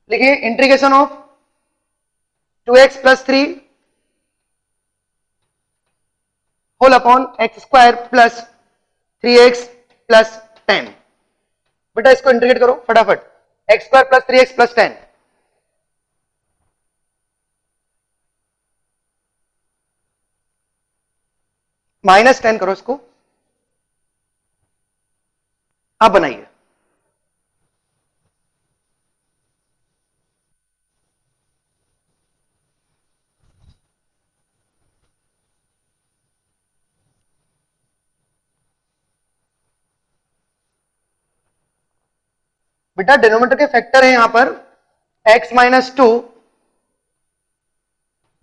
लिखिए integration of 2x plus 3 whole upon x square plus 3x plus 10। बेटा इसको integrate करो फटाफट, x square plus 3x plus 10 minus 10 करो इसको, आप बनाइए। बेटा डिनोमिनेटर के फैक्टर है यहां पर x माइनस 2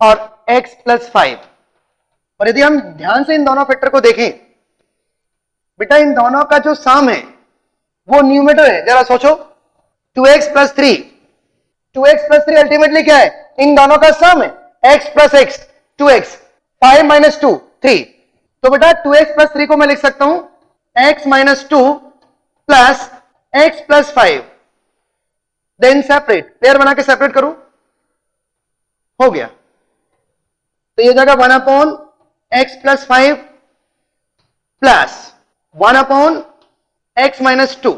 और x प्लस 5, और यदि हम ध्यान से इन दोनों फैक्टर को देखें, बेटा इन दोनों का जो सम है वो न्यूमरेटर है। जरा सोचो, 2x plus 3, 2x plus 3 ultimately क्या है? इन दोनों का सम है, x plus x 2x, 5 minus 2 3। तो बेटा 2x प्लस 3 को मैं लिख सकता हूं x minus 2 plus x plus 5, then separate, pair बना के सेपरेट करो, हो गया। तो ये जाएगा 1 upon x plus 5 plus 1 upon x minus 2।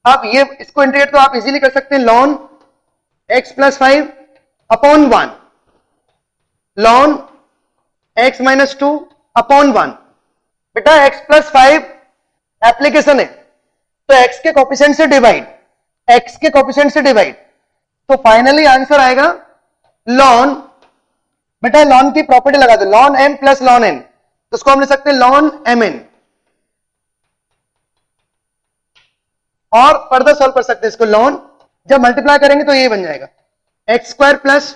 आप ये इसको इंटीग्रेट तो आप इजीली कर सकते हैं, lawn x plus 5 upon 1, lawn x minus 2 upon 1। बेटा x प्लस 5 एप्लीकेशन है, तो x के कोफिशिएंट से डिवाइड, x के कोफिशिएंट से डिवाइड, तो फाइनली आंसर आएगा लॉन, बेटा लॉन की प्रॉपर्टी लगा दो, lawn m plus lawn n, तो उसको हम लिख सकते हैं लॉन mn, और फर्दर सॉल्व कर सकते हैं इसको, लॉन जब मल्टीप्लाई करेंगे तो ये बन जाएगा x square plus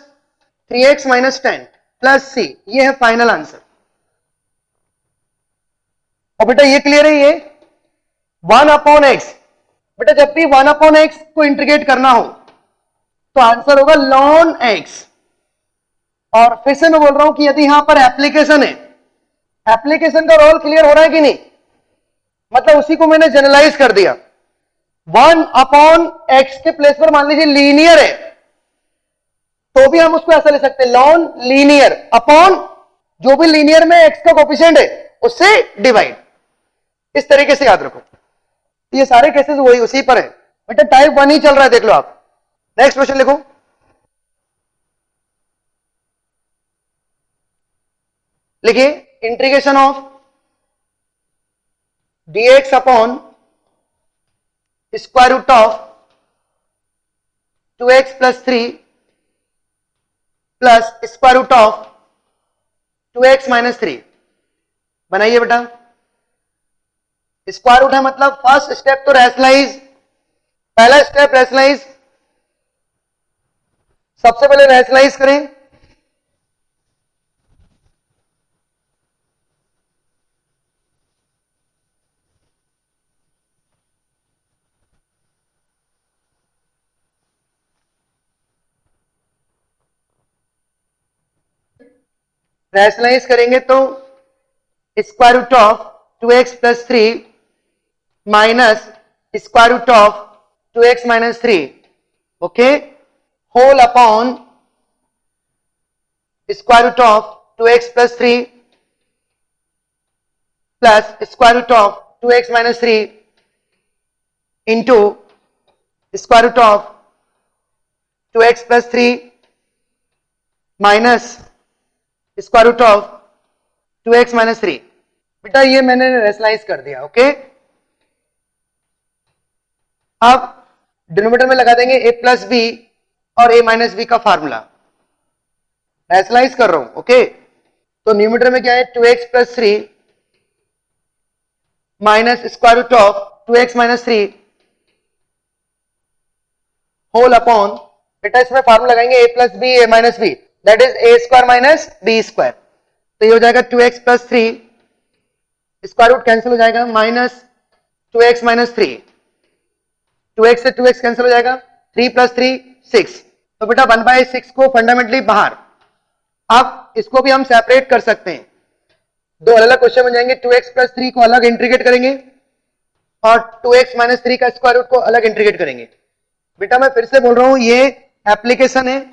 3x minus 10 plus c, ये है फाइनल आंसर। और बेटा ये क्लियर है, ये 1 अपॉन एक्स, बेटा जब भी 1 अपॉन एक्स को इंटीग्रेट करना हो तो आंसर होगा लॉन एक्स। और फिर से मैं बोल रहा हूं कि यदि यहां पर एप्लीकेशन है, एप्लीकेशन का रोल क्लियर हो रहा है कि नहीं, मतलब उसी को मैंने जनरलाइज कर दिया। 1 अपॉन एक्स के प्लेस पर मान लीजिए लीनियर है, तो भी हम उसको ऐसा ले सकते हैं, लॉन लीनियर अपॉन जो भी लीनियर में एक्स का कोफिशिएंट है उससे डिवाइड, इस तरीके से याद रखो। ये सारे केसेस वही उसी पर है, बेटा टाइप 1 ही चल रहा है, देख लो आप। नेक्स्ट क्वेश्चन लिखो, लिखिए integration of dx upon square root of 2x plus 3 plus square root of 2x minus 3। बनाइए बेटा, स्क्वायर रूट है मतलब फर्स्ट स्टेप तो रैशनलाइज, पहला स्टेप रैशनलाइज, सबसे पहले रैशनलाइज करें, रैशनलाइज करेंगे तो square root of 2x plus 3 minus square root of 2x minus 3, okay, whole upon square root of 2x plus 3 plus square root of 2x minus 3 into square root of 2x plus 3 minus square root of 2x minus 3। बेटा ये मैंने rationalise कर दिया, okay. अब denominator में लगा देंगे a plus B और a माइनस बी का फार्मूला, रैशनलाइज कर रहा हूं, ओके। तो न्यूमरेटर में क्या है, 2x plus 3 minus square root of 2x minus 3 whole upon, बेटा इसमें फार्मूला लगाएंगे a plus B a minus B, that is a square minus B square. तो ये हो जाएगा 2x plus 3, square root cancel हो जाएगा, माइनस 2x माइनस 3, 2x से 2x कैंसिल हो जाएगा, 3 प्लस 3 6। तो बेटा 1/6 को फंडामेंटली बाहर, अब इसको भी हम सेपरेट कर सकते हैं, दो अलग अलग क्वेश्चन बन जाएंगे। 2x प्लस 3 को अलग इंटीग्रेट करेंगे, और 2x माइनस 3 का स्क्वायर रूट को अलग इंटीग्रेट करेंगे। बेटा मैं फिर से बोल रहा हूं, ये एप्लीकेशन है,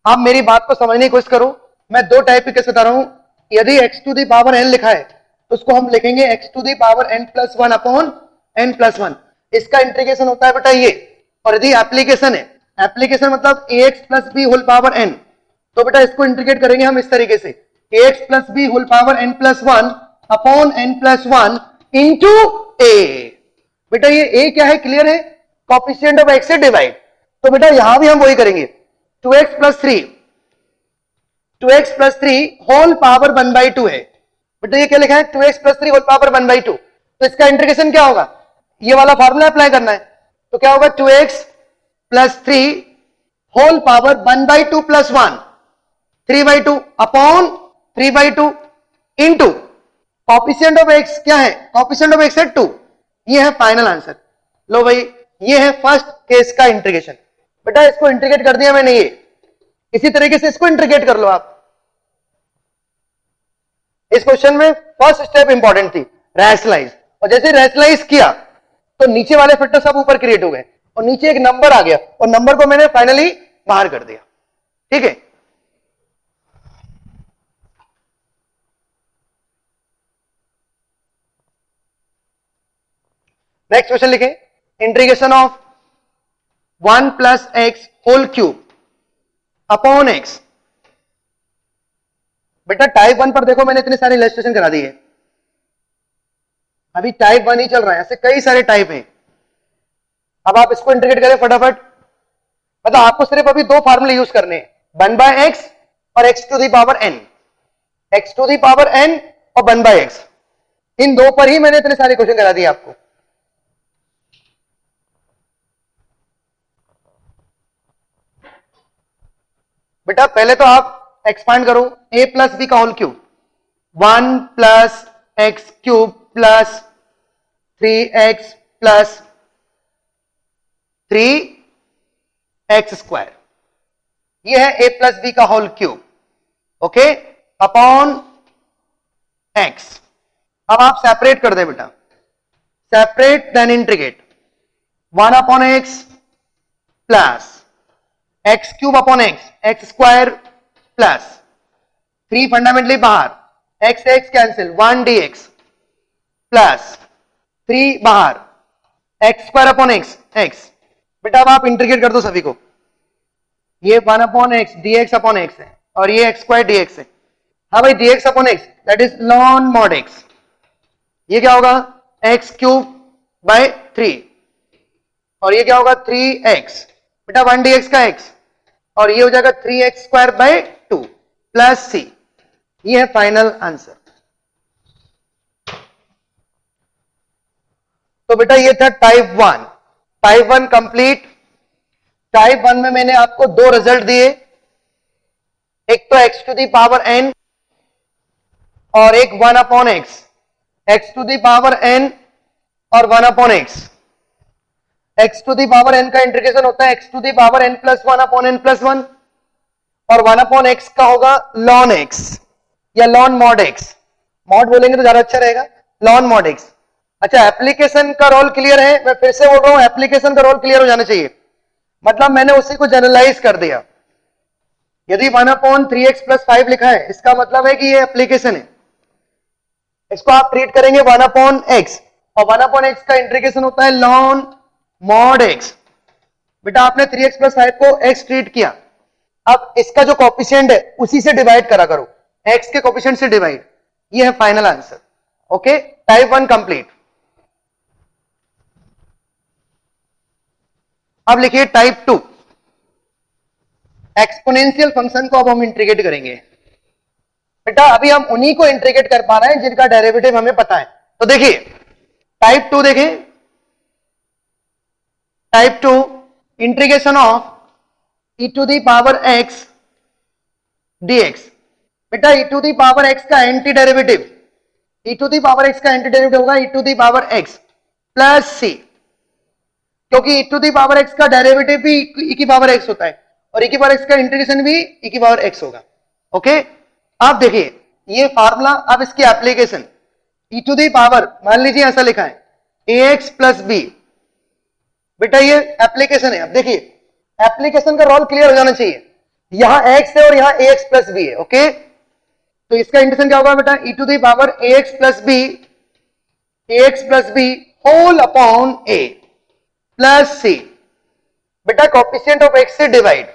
आप मेरी बात को समझने की कोशिश करो। मैं दो टाइप के केस बता रहा हूं। यदि x to the power n लिखा है तो उसको हम लिखेंगे x to the power n plus 1 upon n plus 1, इसका इंटीग्रेशन होता है बेटा ये। और यदि एप्लीकेशन है, एप्लीकेशन मतलब ax plus B whole power n, तो बेटा इसको इंटीग्रेट करेंगे हम इस तरीके से, ax plus B whole power n plus 1 upon n plus 1 into a। बेटा ये a क्या है, क्लियर है, कोएफिशिएंट ऑफ x से डिवाइड। तो बेटा यहां भी हम वही करेंगे, 2x प्लस 3 होल पावर 1/2 है। बेटा ये क्या लिखा है, 2x प्लस 3 होल पावर 1/2, तो इसका इंटीग्रेशन क्या होगा, ये वाला फार्मूला अप्लाई करना है। तो क्या होगा, 2x plus 3 whole power 1/2 plus 1 3/2 upon 3/2 into coefficient of x क्या है, कोएफिशिएंट ऑफ x है 2। ये है फाइनल आंसर। लो भाई, ये है फर्स्ट केस का इंटीग्रेशन। बेटा इसको इंटीग्रेट कर दिया मैंने, ये इसी तरीके से इसको इंटीग्रेट कर लो आप। इस क्वेश्चन में फर्स्ट स्टेप इंपॉर्टेंट थी, रैशनलाइज, और जैसे रैशनलाइज किया तो नीचे वाले फैक्टर सब ऊपर क्रिएट हो गए और नीचे एक नंबर आ गया और नंबर को मैंने फाइनली बाहर कर दिया। ठीक है, नेक्स्ट क्वेश्चन लिखे, integration of 1 plus x whole cube upon x. बेटा टाइप 1 पर देखो मैंने इतने सारे इलस्ट्रेशन करा दिए, अभी टाइप 1 ही चल रहा है, ऐसे कई सारे टाइप हैं। अब आप इसको इंटीग्रेट करें फटाफट। मतलब आपको सिर्फ अभी दो फार्मूले यूज करने हैं, 1/x और x to the power n, x to the power n और 1/x, इन दो पर ही मैंने इतने सारे क्वेश्चन करा दिए आपको। बेटा पहले तो आप एक्सपांड करो, a प्लस बी का whole cube, 1 plus x cube plus 3x plus 3x square, ये है a प्लस बी का whole cube, okay, upon x। अब आप सेपरेट कर दे बेटा, separate then integrate, 1 upon x plus x cube upon x square plus 3 fundamentally बाहर, x x cancel, 1 dx plus 3 बाहर, x square upon x x. बेटा अब आप इंटीग्रेट कर दो सभी को, ये 1 upon x dx upon x है और ये एक्स स्क्वायर dx है। हाँ भाई, dx upon x that is ln mod x, ये क्या होगा, एक्स क्यूब बाय 3 और ये क्या होगा 3x, बेटा 1 dx का x और ये हो जाएगा 3x square by 2 plus c, ये है फाइनल आंसर। तो बेटा ये था टाइप 1, टाइप 1 कंप्लीट। टाइप 1 में मैंने आपको दो रिजल्ट दिए, एक तो x to the power n और एक 1 upon x, x to the power n और 1 upon x। x to the power n का इंटीग्रेशन होता है x to the power n plus 1 upon n plus 1 और 1 अपॉन x का होगा ln x या ln mod x, mod बोलेंगे तो ज्यादा अच्छा रहेगा, ln mod x। अच्छा, एप्लीकेशन का रोल क्लियर है, मैं फिर से बोल रहा हूं एप्लीकेशन का रोल क्लियर हो जाना चाहिए, मतलब मैंने उसी को जनरलाइज कर दिया। यदि 1 अपॉन 3x प्लस 5 लिखा है, इसका मतलब है कि ये एप्लीकेशन है, इसको आप ट्रीट करेंगे 1 अपॉन x और 1 अपॉन x का इंटीग्रेशन होता है ln mod x। बेटा आपने 3x प्लस 5 को x ट्रीट किया, अब इसका जो कोएफिशिएंट है उसी से डिवाइड करा करो, x के कोएफिशिएंट से डिवाइड, ये है final answer. Okay, type 1 complete. अब लिखिए टाइप 2, एक्सपोनेंशियल फंक्शन को अब हम इंटीग्रेट करेंगे। बेटा अभी हम उन्हीं को इंटीग्रेट कर पा रहे हैं जिनका डेरिवेटिव हमें पता है। तो देखिए टाइप 2 देखें, type 2 integration of e to the power x dx। बेटा e to the power x का anti derivative, e to the power x का एंटी डेरिवेटिव होगा e to the power x plus c, क्योंकि e to the power x का derivative भी e की power x होता है और e की पावर x का इंटीग्रेशन भी e की पावर x होगा। ओके, आप देखिए ये फार्मूला, अब इसकी application, e to the power मान लीजिए ऐसा लिखा है ax प्लस बी। बेटा ये एप्लीकेशन है। अब देखिए एप्लीकेशन का रोल क्लियर हो जाना चाहिए। यहां x है और यहां ax प्लस बी है। ओके, तो इसका इंटीग्रेशन क्या होगा बेटा, e to the power ax plus B whole upon a plus C. बेटा कॉफिशिएंट ऑफ x से डिवाइड।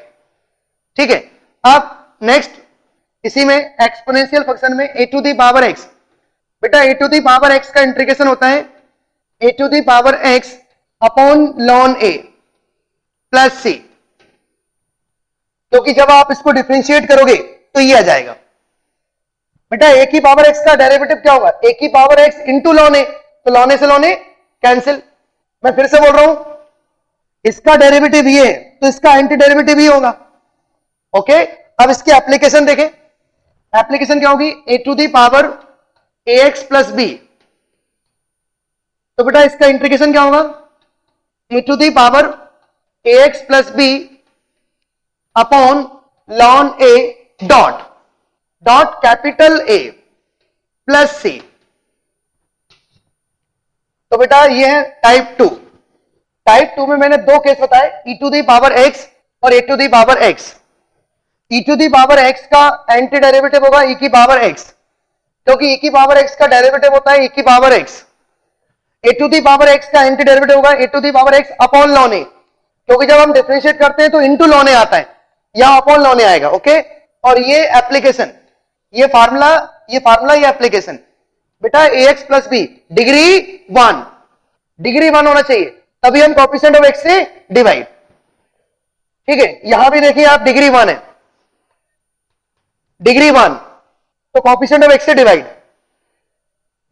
ठीक है, अब नेक्स्ट इसी में एक्सपोनेंशियल फंक्शन में a to the power x। बेटा a to the power x का इंटीग्रेशन होता है a to the power x upon ln a plus C. क्योंकि जब आप इसको डिफरेंशिएट करोगे तो ये आ जाएगा। बेटा a की पावर x का डेरिवेटिव क्या होगा, a की power x into ln a, तो ln a से ln a कैंसिल। मैं फिर से बोल रहा हूं, इसका डेरिवेटिव ये है तो इसका एंटी डेरिवेटिव ही होगा। ओके, अब इसकी एप्लीकेशन देखें। एप्लीकेशन क्या होगी, a to the power ax plus B. तो बेटा इसका इंटीग्रेशन क्या होगा, a to the power ax plus B upon ln a dot capital A plus C. तो बेटा ये है टाइप 2। टाइप 2 में मैंने दो केस बताए, e to the power x और a to the power x। e to the power x का एंटी डेरिवेटिव होगा e की पावर x, क्योंकि e की पावर x का डेरिवेटिव होता है e की power x। a to the power x का एंटी डेरिवेटिव होगा a to the power x upon ln a, क्योंकि जब हम डिफरेंशिएट करते हैं तो इनटू ln a आता है, यहां अपॉन ln a आएगा। ओके, और ये एप्लीकेशन, ये फार्मूला, ये एप्लीकेशन। बेटा ax प्लस बी डिग्री 1 होना चाहिए, तभी हम कॉफिशिएंट ऑफ x से डिवाइड। ठीक है, यहां भी देखिए आप डिग्री 1 है, डिग्री 1, तो कॉफिशिएंट ऑफ x से डिवाइड।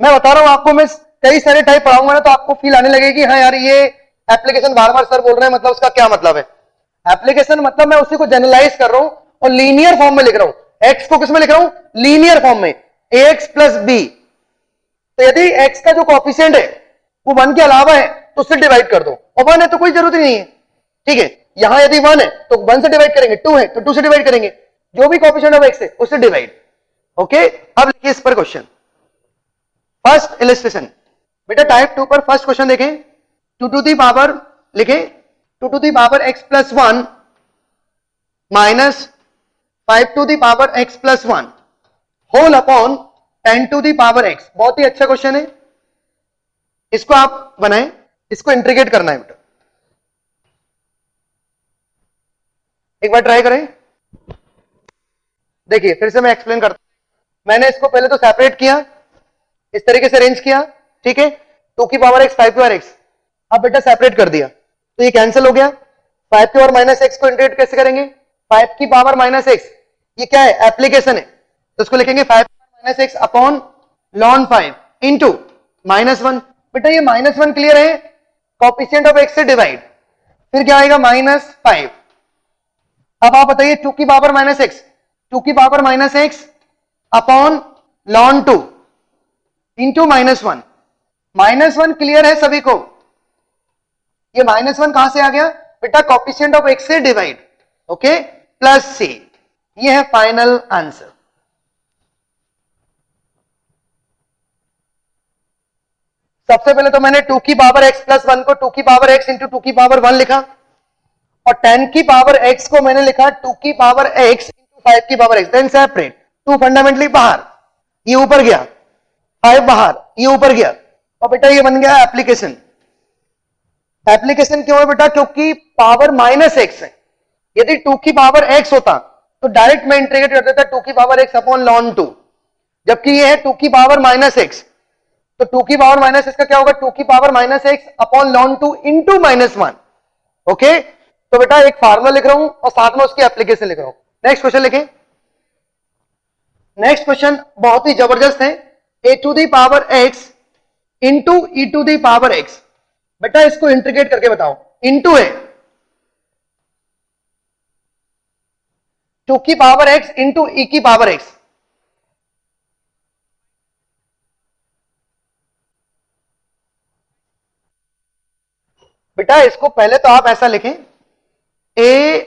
मैं बता रहा हूं आपको, मैं कई सारे टाइप पढ़ाऊंगा ना तो आपको फील आने लगेगी हाँ यार ये एप्लीकेशन बार बार सर बोल रहे हैं, मतलब उसका क्या मतलब है। एप्लीकेशन मतलब मैं उसी को जनरलाइज कर रहा हूं और लीनियर फॉर्म में लिख रहा हूं। x को किस में लिख रहा हूं, लीनियर फॉर्म में, ax प्लस बी। तो यदि x का जो कॉफिशिएंट है वो 1 के अलावा है तो उससे डिवाइड कर दो, और 1 है तो कोई जरूरत ही नहीं है। ठीक है, यहां यदि 1 है तो 1 से डिवाइड करेंगे, 2 है तो 2 से डिवाइड करेंगे, जो भी कॉफिशिएंट ऑफ x है उससे डिवाइड। ओके, अब लिखिए इस पर क्वेश्चन। फर्स्ट इलस्ट्रेशन, बेटा टाइप 2 पर फर्स्ट क्वेश्चन देखें। 2 टू दी पावर लिखें, 2 to the power x plus 1 minus 5 to the power x plus 1 whole upon 10 to the power x। बहुत ही अच्छा क्वेश्चन है, इसको आप बनाएं, इसको इंटीग्रेट करना है बेटा। एक बार ट्राई करें। देखिए फिर से मैं एक्सप्लेन करता हूं। मैंने इसको पहले तो सेपरेट किया, इस तरीके से अरेंज किया। ठीक है, 2 की पावर x 5 की पावर x। अब बेटा सेपरेट कर दिया तो ये कैंसिल हो गया। 5 की पावर माइनस x को इंटीग्रेट कैसे करेंगे, 5 की पावर माइनस x, ये क्या है एप्लीकेशन है, तो इसको लिखेंगे 5 minus x upon ln 5 into -1। बेटा ये -1 क्लियर है, कॉफिशिएंट ऑफ x से डिवाइड, फिर क्या आएगा -5। अब आप बताइए 2 की पावर माइनस x, 2 की power minus x upon ln 2 into -1। -1 clear है सभी को, ये -1 कहां से आ गया बेटा, कॉफिशिएंट ऑफ x से डिवाइड। ओके, प्लस सी, ये है फाइनल आंसर। सबसे पहले तो मैंने 2 की पावर x प्लस 1 को 2 की पावर x इंटू 2 की पावर 1 लिखा, और 10 की पावर x को मैंने लिखा 2 की पावर x इंटू 5 की power x। Then separate, 2 fundamentally बाहर, ये ऊपर गया, 5 बाहर, ये ऊपर गया, और बेटा ये बन गया एप्लीकेशन। एप्लीकेशन क्यों है बेटा, क्योंकि पावर -x है। यदि 2 की पावर x होता तो डायरेक्ट मैं इंटीग्रेट कर देता 2 की पावर x अपॉन ln 2, जबकि ये है 2 की पावर -x, तो 2 की पावर -x का क्या होगा, 2 की power -x upon ln 2 into -1। Okay, तो बेटा एक फार्मूला लिख रहा हूं और साथ में उसकी एप्लीकेशन लिख रहा हूं। नेक्स्ट क्वेश्चन लिखें। नेक्स्ट क्वेश्चन बहुत ही जबरदस्त है, a to the power x into e to the power x। बेटा इसको इंटीग्रेट करके बताओ, इंटू है 2 की पावर x इंटू e की पावर x। बेटा इसको पहले तो आप ऐसा लिखें, a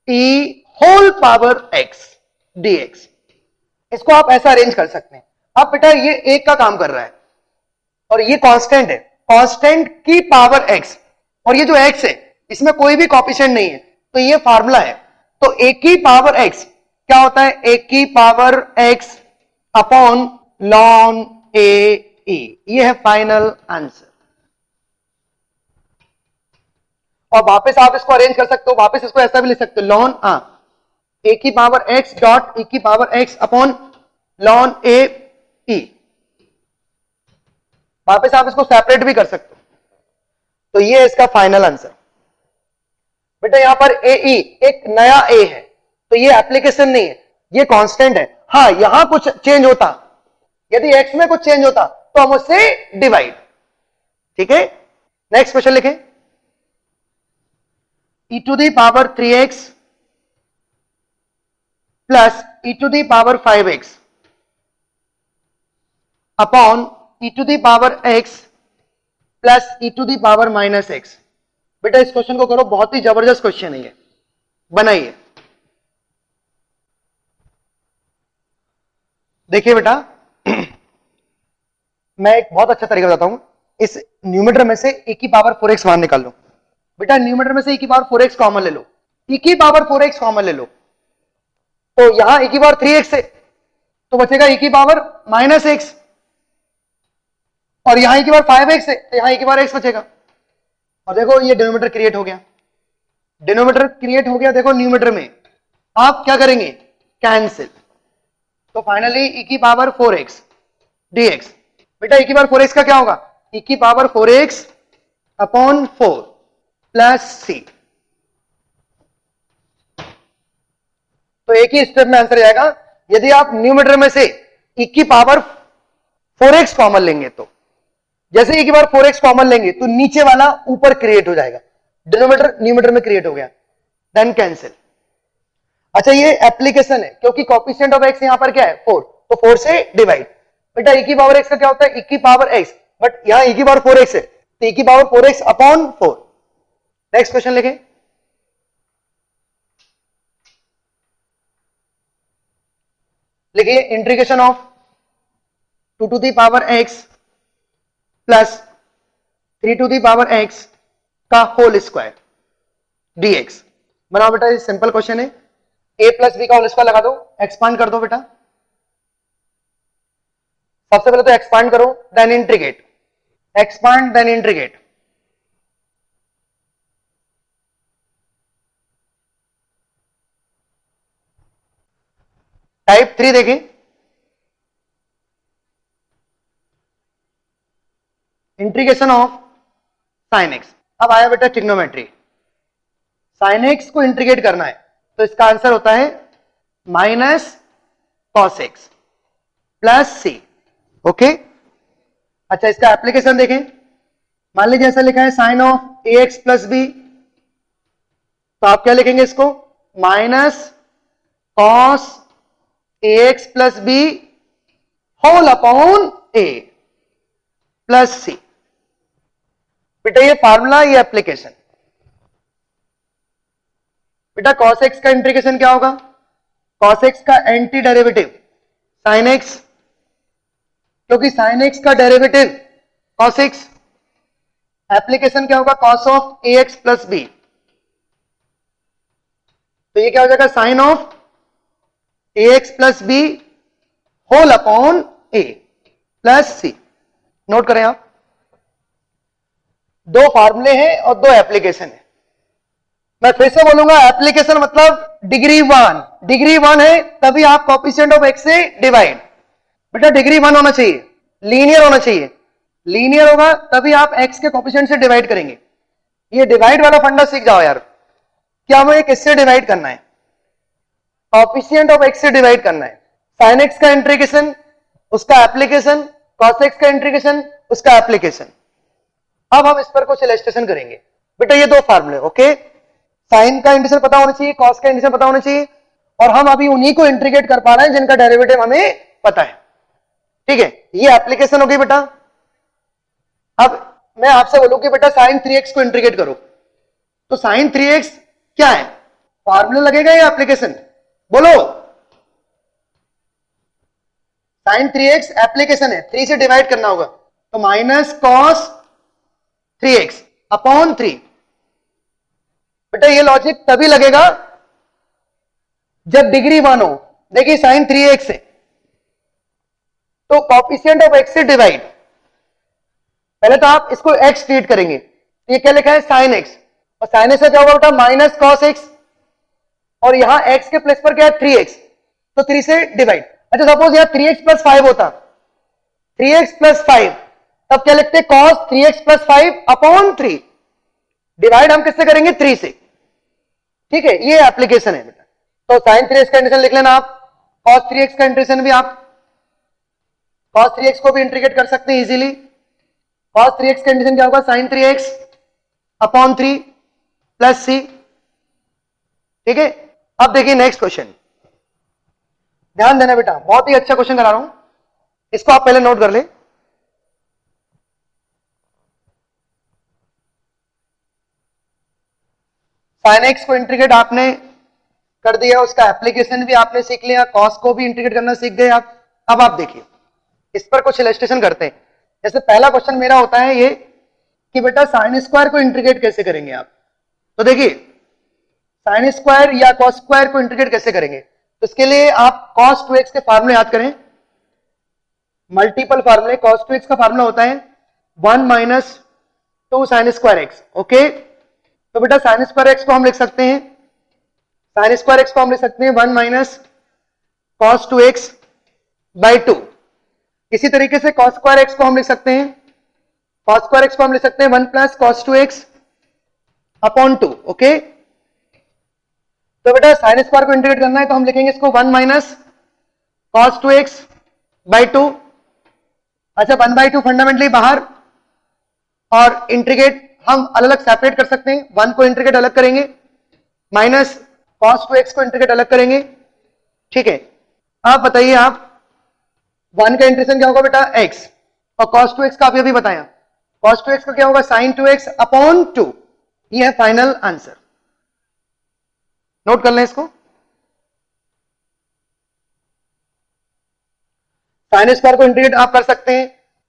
e whole power x dx, इसको आप ऐसा अरेंज कर सकते हैं। अब बेटा ये एक का काम कर रहा है और ये कांस्टेंट है, कांस्टेंट की पावर x, और ये जो x है इसमें कोई भी कॉफिशिएंट नहीं है, तो ये फार्मूला है। तो a की पावर x क्या होता है? a की power x upon ln a e, ये है फाइनल आंसर। और वापस आप इसको अरेंज कर सकते हो, वापस इसको ऐसा भी लिख सकते हो, ln a की पावर x डॉट e की power x upon ln a e, वापस आप इसको सेपरेट भी कर सकते हो। तो ये इसका फाइनल आंसर। बेटा यहां पर ए ई एक नया ए है, तो ये एप्लीकेशन नहीं है, ये कांस्टेंट है। हाँ यहां कुछ चेंज होता, यदि एक्स में कुछ चेंज होता तो हम उससे डिवाइड। ठीक है, नेक्स्ट क्वेश्चन लिखें। e to the power 3x plus e to the power 5x upon e to the power x plus e to the power minus x। बेटा इस क्वेश्चन को करो, बहुत ही जबरदस्त क्वेश्चन है ये, बनाइए। देखिए बेटा मैं एक बहुत अच्छा तरीका बताता हूं, इस न्यूमरेटर में से e की पावर 4x बाहर निकाल लो। बेटा न्यूमरेटर में से e की पावर 4x कॉमन ले लो, e की पावर 4x कॉमन ले लो, तो यहां e की पावर 3x है तो बचेगा e की पावर माइनस x, और यहां e की पावर 5x है तो यहां e की पावर x बचेगा। और देखो ये डिनोमिनेटर क्रिएट हो गया, डिनोमिनेटर क्रिएट हो गया। देखो न्यूमरेटर में आप क्या करेंगे? कैंसिल, तो फाइनली e की पावर 4x dx। बेटा e की पावर 4x का क्या होगा? e की power 4x upon 4 plus c। तो एक ही स्टेप में आंसर आएगा। यदि आप न्यूमरेटर में से e की पावर 4x कॉमन लेंगे, तो जैसे e की पावर 4x कॉमन लेंगे तो नीचे वाला ऊपर क्रिएट हो जाएगा, डिनोमिनेटर न्यूमरेटर में क्रिएट हो गया, देन कैंसिल। अच्छा ये एप्लीकेशन है, क्योंकि कोएफिशिएंट ऑफ x यहां पर क्या है? 4, तो 4 से डिवाइड। बेटा e की पावर x का क्या होता है? e की पावर x, बट यहां e की पावर 4x है तो e की power 4x upon 4। Next question लिखें। लिखिए integration of 2 to the power x plus 3 to the power x का होल स्क्वायर dx। बनाओ बेटा, ये सिंपल क्वेश्चन है। a प्लस बी का होल स्क्वायर लगा दो, एक्सपांड कर दो बेटा। सबसे पहले तो एक्सपांड करो, then integrate, expand then integrate. Type 3 देखें, इंटीग्रेशन ऑफ साइन एक्स। अब आया बेटा ट्रिग्नोमेट्री, साइन एक्स को इंटीग्रेट करना है तो इसका आंसर होता है minus cos x plus C. Okay, अच्छा इसका एप्लीकेशन देखें। मान लीजिए ऐसा लिखा है sine of A x plus B, तो आप क्या लिखेंगे इसको? Minus cos A x plus B whole upon A plus C. बेटा ये फार्मूला, ये एप्लीकेशन। बेटा cos x का इंटीग्रेशन क्या होगा? cos x का एंटी डेरिवेटिव sin x, क्योंकि sin x का डेरिवेटिव cos x। एप्लीकेशन क्या होगा? cos of ax plus B, तो ये क्या हो जाएगा? Sine of ax plus B whole upon a plus C. Note करें आप, दो फार्मूले हैं और दो एप्लीकेशन है। मैं फिर से बोलूंगा, एप्लीकेशन मतलब डिग्री 1, डिग्री 1 है तभी आप कोएफिशिएंट ऑफ x से डिवाइड। बेटा डिग्री 1 होना चाहिए, लीनियर होना चाहिए, लीनियर होगा तभी आप x के कोएफिशिएंट से डिवाइड करेंगे। ये डिवाइड वाला फंडा सीख जाओ यार, क्या हमें किससे डिवाइड करना है? कोएफिशिएंट ऑफ x से डिवाइड करना है। sin x का इंटीग्रेशन, उसका एप्लीकेशन, cos x का इंटीग्रेशन, उसका एप्लीकेशन। अब हम इस पर कुछ इलस्ट्रेशन करेंगे। बेटा ये दो फार्मूले, ओके, साइन का इंटीग्रेशन पता होना चाहिए, कॉस का इंटीग्रेशन पता होना चाहिए, और हम अभी उन्हीं को इंटीग्रेट कर पा रहे हैं जिनका डेरिवेटिव हमें पता है। ठीक है, ये एप्लीकेशन होगी बेटा। अब मैं आपसे बोलूं कि बेटा साइन 3x को इंटीग्रेट करो, तो साइन 3x क्या है? फार्मूला लगेगा या एप्लीकेशन? बोलो। साइन 3x एप्लीकेशन है, 3 से डिवाइड करना होगा, तो माइनस कॉस 3x अपॉन 3। बेटा ये लॉजिक तभी लगेगा जब डिग्री 1 हो। देखिए साइन 3x है तो कॉफिशिएंट ऑफ x से डिवाइड, पहले तो आप इसको x ट्रीट करेंगे, ये क्या लिखा है साइन x, और साइन x का क्या होगा बेटा माइनस कॉस x, और यहां x के प्लेस पर क्या है 3x, तो 3 से डिवाइड। अच्छा सपोज यहां 3x प्लस 5 होता, 3x प्लस 5, तब क्या लिखते cos 3x plus 5 upon 3, divide हम किससे करेंगे 3 से। ठीक है, ये एप्लीकेशन है बेटा। तो साइन 3x का इंटीग्रेशन लिख लेना आप, कॉस 3x का इंटीग्रेशन भी आप cos 3x को भी इंटीग्रेट कर सकते हैं इजीली। cos 3x का इंटीग्रेशन क्या होगा sin 3x upon 3 plus c। ठीक है, अब देखिए नेक्स्ट क्वेश्चन, ध्यान देना बेटा, बहुत ही अच्छा क्वेश्चन करा रहा हूं, इसको आप पहले नोट कर ले। sin x को इंटीग्रेट आपने कर दिया, उसका एप्लीकेशन भी आपने सीख लिया, cos को भी इंटीग्रेट करना सीख गए आप। अब आप देखिए इस पर कुछ इलस्ट्रेशन करते हैं। जैसे पहला क्वेश्चन मेरा होता है ये कि बेटा साइन स्क्वायर को इंटीग्रेट कैसे करेंगे आप, तो देखिए साइन स्क्वायर या कॉस स्क्वायर को इंटीग्रेट कैसे करेंगे, तो इसके लिए आप cos 2x के फार्मूले याद करें, मल्टीपल फार्मूले। cos 2x का फार्मूला होता है 1 minus 2 sine square x. Okay, तो बेटा साइन स्क्वायर एक्स को हम लिख सकते हैं, साइन स्क्वायर एक्स को हम लिख सकते हैं 1 माइनस cos 2x बाई 2। इसी तरीके से cos स्क्वायर एक्स को हम लिख सकते हैं, cos स्क्वायर एक्स को हम लिख सकते हैं 1 plus cos 2x upon 2। Okay, तो बेटा साइन स्क्वायर को इंटीग्रेट करना है तो हम लिखेंगे इसको 1 माइनस cos 2x बाई 2। अच्छा 1 बाई 2 फंडामेंटली बाहर, और इंटीग्रेट हम अलग अलग सेपरेट कर सकते हैं, 1 को इंटीग्रेट अलग करेंगे, माइनस cos 2x को इंटीग्रेट अलग करेंगे। ठीक है, आप बताइए आप 1 का इंटीग्रेशन क्या होगा बेटा x, और cos 2x का आप अभी बताया, cos 2x का क्या होगा sin 2x अपॉन 2। ये है फाइनल आंसर, नोट कर लें इसको। साइन स्क्वायर को इंटीग्रेट आप कर सकते हैं,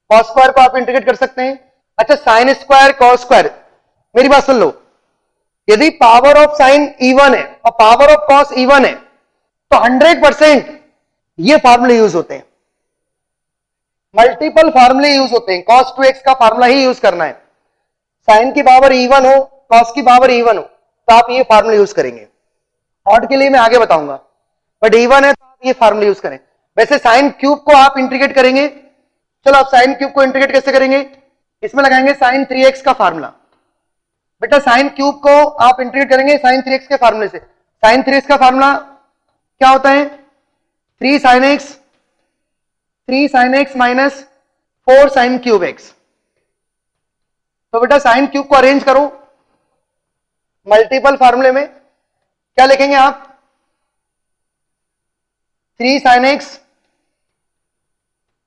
cos स्क्वायर को आप इंटीग्रेट कर सकते हैं। अच्छा साइन स्क्वायर cos स्क्वायर, मेरी बात सुन लो, यदि पावर ऑफ साइन इवन है और पावर ऑफ cos इवन है तो 100% ये फार्मूले यूज होते हैं, मल्टीपल फार्मूले यूज होते हैं, cos 2x का फार्मूला ही यूज करना है। साइन की पावर इवन हो, cos की पावर इवन हो, तो आप ये फार्मूला यूज करेंगे। ऑड के लिए मैं आगे बताऊंगा, बट इवन है तो आप ये फार्मूला यूज करें। वैसे साइन क्यूब को आप इंटीग्रेट करेंगे, चलो आप साइन क्यूब को इंटीग्रेट कैसे करेंगे, इसमें लगाएंगे sin 3x का फार्मूला। बेटा साइन क्यूब को आप इंटीग्रेट करेंगे sin 3x के फार्मूले से। sin 3x का फार्मूला क्या होता है 3 sin x minus 4 sin cube x। तो बेटा साइन क्यूब को अरेंज करो मल्टीपल फार्मूले में, क्या लिखेंगे आप 3 sin x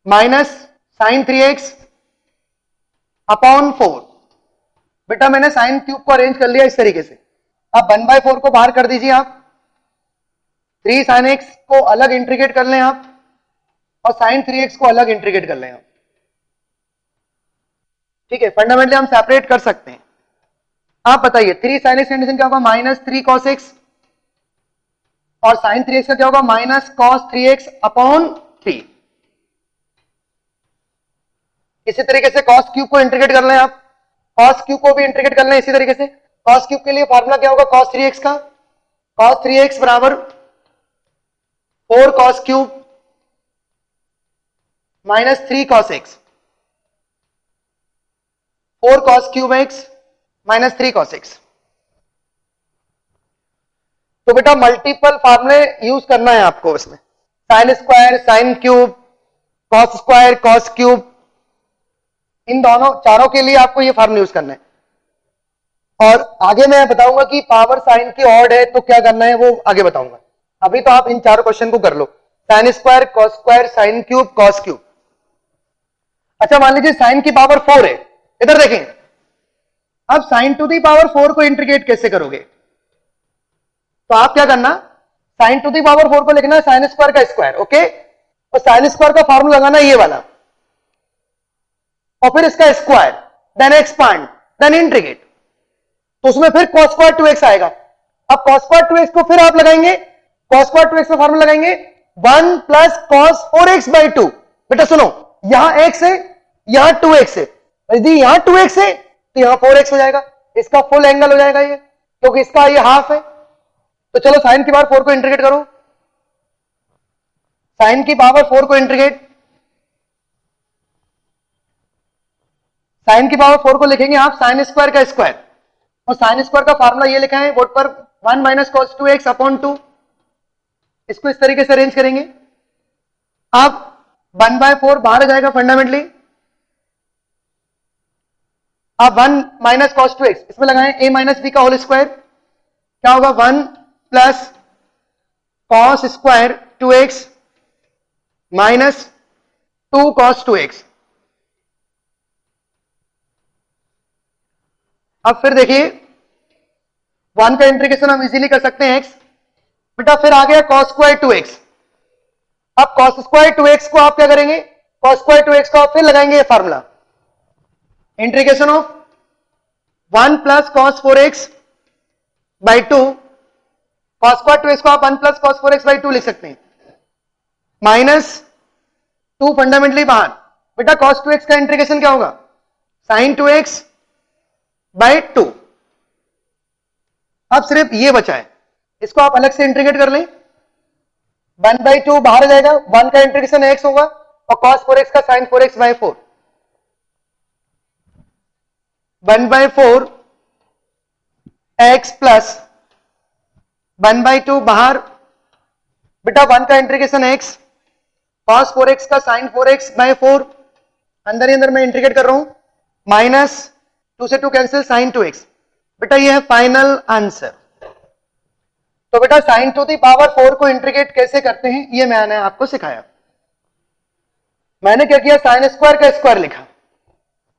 minus sin 3x upon 4। बेटा मैंने साइन क्यूब को अरेंज कर लिया इस तरीके से, अब 1/4 को बाहर कर दीजिए आप, 3 sin x को अलग इंटीग्रेट कर लें आप, और sin 3x को अलग इंटीग्रेट कर लें आप। ठीक है, फंडामेंटली हम सेपरेट कर सकते हैं। आप बताइए 3 sin x कंडीशन क्या होगा माइनस 3 cos x, और sin 3x का क्या होगा माइनस cos 3x अपॉन 3। इसी तरीके से cos क्यूब को इंटीग्रेट कर लें आप, cos क्यूब को भी इंटीग्रेट कर लें इसी तरीके से। cos क्यूब के लिए फार्मूला क्या होगा cos 3x का, cos 3x बराबर 4 cos cube minus 3 cos x, 4 cos cube x minus 3 cos x। तो बेटा मल्टीपल फार्मूले यूज करना है आपको इसमें, sine square sine cube cos square cos cube, इन दोनों चारों के लिए आपको ये फार्मूला यूज करना है। और आगे मैं बताऊंगा कि पावर साइन की ऑड है तो क्या करना है, वो आगे बताऊंगा। अभी तो आप इन चारों क्वेश्चन को कर लो, sine square cos square sine cube cos cube. अच्छा मान लीजिए साइन की पावर 4 है, इधर देखें, अब साइन टू दी पावर 4 को इंटीग्रेट कैसे करोगे, तो आप क्या करना साइन टू दी पावर 4 को लिखना है साइन स्क्वायर का स्क्वायर। ओके, और साइन स्क्वायर का फार्मूला लगाना ये वाला, और फिर इसका square, then expand, then integrate, तो उसमें फिर cos स्क्वायर 2x आएगा। अब cos स्क्वायर 2x को फिर आप लगाएंगे, cos स्क्वायर 2x का फार्मूला लगाएंगे 1 प्लस cos 4x बाई 2। बेटा सुनो, यहां x है, यहां 2x है, यदि यहां 2x है तो यहां 4x हो जाएगा, इसका फुल एंगल हो जाएगा ये, क्योंकि इसका ये हाफ है। तो चलो साइन की पावर 4 को इंटीग्रेट करो, साइन की पावर 4 को इंटीग्रेट, साइन की पावर 4 को लिखेंगे आप साइन स्क्वायर का स्क्वायर, और साइन स्क्वायर का फार्मूला ये लिखा है बोर्ड पर 1 माइनस कॉस 2x अपॉन 2। इसको इस तरीके से अरेंज करेंगे। अब 1/4 बाहर आ जाएगा फंडामेंटली, अब 1 माइनस कॉस 2x इसमें लगाएं a माइनस बी का होल स्क्वायर, क्या होगा 1 plus cos square 2x minus 2 cos 2x। अब फिर देखिए 1 का इंटीग्रेशन हम इजीली कर सकते हैं x, बेटा फिर आ गया cos स्क्वायर 2x। अब cos स्क्वायर 2x को आप क्या करेंगे, cos स्क्वायर 2x को आप फिर लगाएंगे ये formula, integration of 1 plus cos 4x by 2, cos square 2x को आप 1 प्लस cos 4x बाई 2 लिख सकते हैं, माइनस 2 फंडामेंटली बाहर। बेटा cos 2x का इंटीग्रेशन क्या होगा, sin 2x बाई 2। अब सिर्फ ये बचा है, इसको आप अलग से इंटीग्रेट कर लें, 1/2 बाहर आ जाएगा, 1 का इंटीग्रेशन x होगा और cos 4x का sin 4x by 4, 1/4 x plus 1/2 बाहर, बेटा 1 का इंटीग्रेशन x, cos 4x का sin 4x बाई 4, अंदर ही अंदर मैं इंटीग्रेट कर रहा हूं, माइनस 2 से 2 कैंसिल sin 2x। बेटा ये है फाइनल आंसर। तो बेटा sin टू दी पावर 4 को इंटीग्रेट कैसे करते हैं ये मैंने आपको सिखाया। मैंने क्या किया, साइन स्क्वायर का स्क्वायर लिखा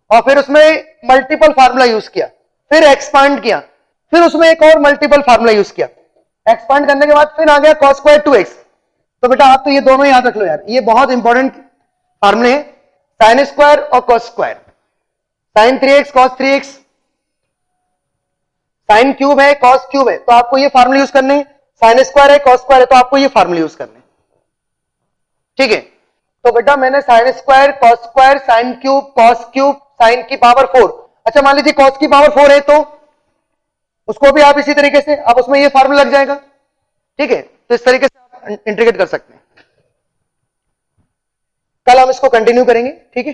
और फिर उसमें मल्टीपल फार्मूला यूज किया, फिर एक्सपांड किया, फिर उसमें एक और मल्टीपल फार्मूला यूज किया, एक्सपांड करने के बाद फिर आ गया cos स्क्वायर 2x। तो बेटा आप तो ये दोनों याद रख लो यार, ये बहुत इंपॉर्टेंट फार्मूले हैं, साइन स्क्वायर और cos square. Sine 3x cos 3x, sine cube है cos क्यूब है, तो आपको ये फार्मूला यूज करने, साइन स्क्वायर है cos स्क्वायर है तो आपको ये फार्मूला यूज करने, ठीक है। तो बेटा मैंने sign square cos square sine cube cos cube sign की पावर 4, अच्छा मान लीजिए cos की पावर 4 है तो उसको भी आप इसी तरीके से, अब उसमें ये फार्मूला लग जाएगा, ठीक है। तो इस तरीके से आप इंटीग्रेट कर सकते हैं। कल हम इसको कंटिन्यू करेंगे, ठीक है।